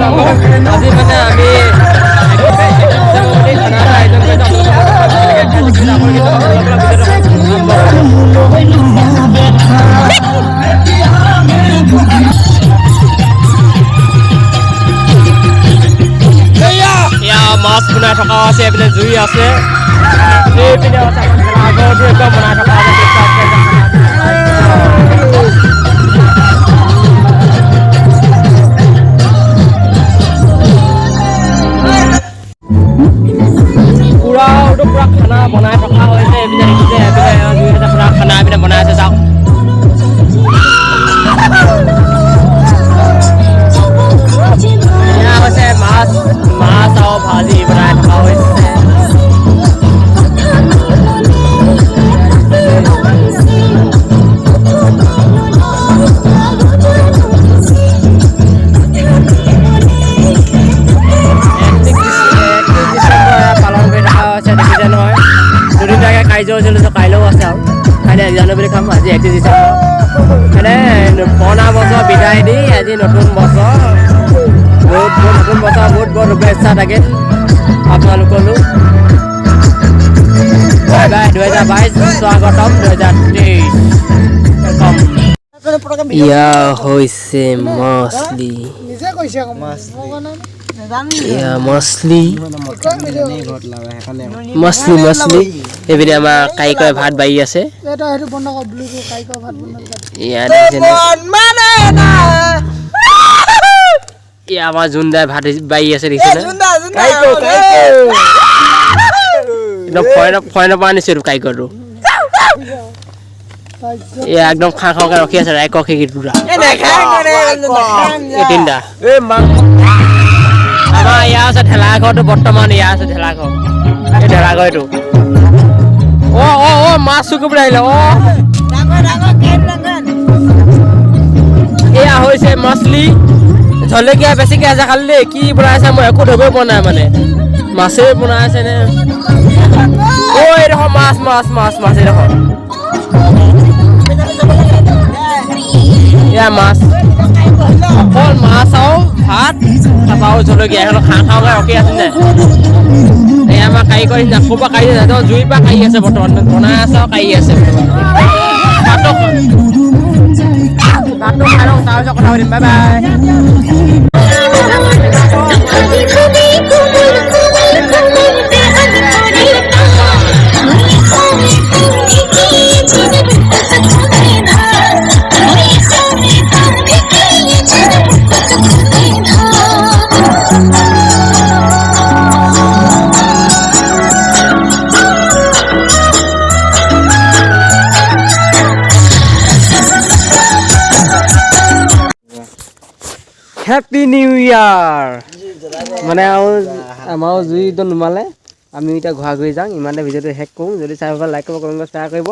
আজি মানে আমি মাছ বনাই থকা আছে এইপিনে জুই আছে এইপিনে আছে আগৰটো একদম বনাই থকা আছে পুৰা খানা বনাই থকা হৈছে এইপিনে দেখিছে এইপিনে জুই আছে পুৰা খানা এইপিনে বনাই আছে চাওক এয়া হৈছে মাছ আৰু ভাজি বনাই থকা হৈছে কাইজৰ চলিছে কাইলৈও আছে আৰু কাইলৈ এক্সাম বুলি খাম আজি 31 ডিচেম্বৰ মানে পুৰণা বছৰ বিদায় দি আজি নতুন বছৰ নতুন বছৰ বহুত শুভেচ্ছা থাকিল আপোনালোকলৈ বাই বাই 2022 স্বাগতম 2023 ৱেলকাম ইয়া হৈছে মাছলি মাছলি এইপিনে আমাৰ কাইকই ভাত বাঢ়ি আছে আমাৰ জোনদাই ভাত বাঢ়ি আছে দেখিছে একদম ফয় নপৰা আনিছে কাইকৰটো এয়া একদম খাওঁকে ৰখি আছে ৰাইকক সেই দুটা তিনিটা আমাৰ ইয়াৰ আছে ঠেলা ঘৰটো বৰ্তমান ইয়াৰ আছে ঠেলা ঘৰ এই ঠেলা ঘৰ এইটো মাছ চুকিবলৈ আহিলে এয়া হৈছে মাছলি জলকীয়া বেছিকৈ আছে খালি দেই কি বনাইছে মই একো ধৰিবই পৰা নাই মানে মাছেই বনাই আছে নে এইডোখৰ মাছ এইডোখৰ এয়া মাছ অকল মাছ আৰু ভাত তাৰপৰা আৰু জলকীয়া সেইখন খাওঁকে ৰখি আছে নে এই আমাৰ কাৰিকৰ নাকৰ পৰা কাঢ়ি আছে জুইৰ পৰা কাঢ়ি আছে বৰ্তমান বনাই আছে আৰু কাঢ়ি আছে ভাতটো খাই লওঁ তাৰপিছত কথা পাতিম বাই বাই হেপী নিউ ইয়াৰ মানে আৰু আমাৰো জুই একদম নুমালে আমি এতিয়া ঘূৰা ঘূৰি যাওঁ ইমানতে ভিডিঅ'টো শেষ কৰোঁ যদি চাই ভাল লাইক কৰিব কমেণ্ট কৰিব শ্বেয়াৰ কৰিব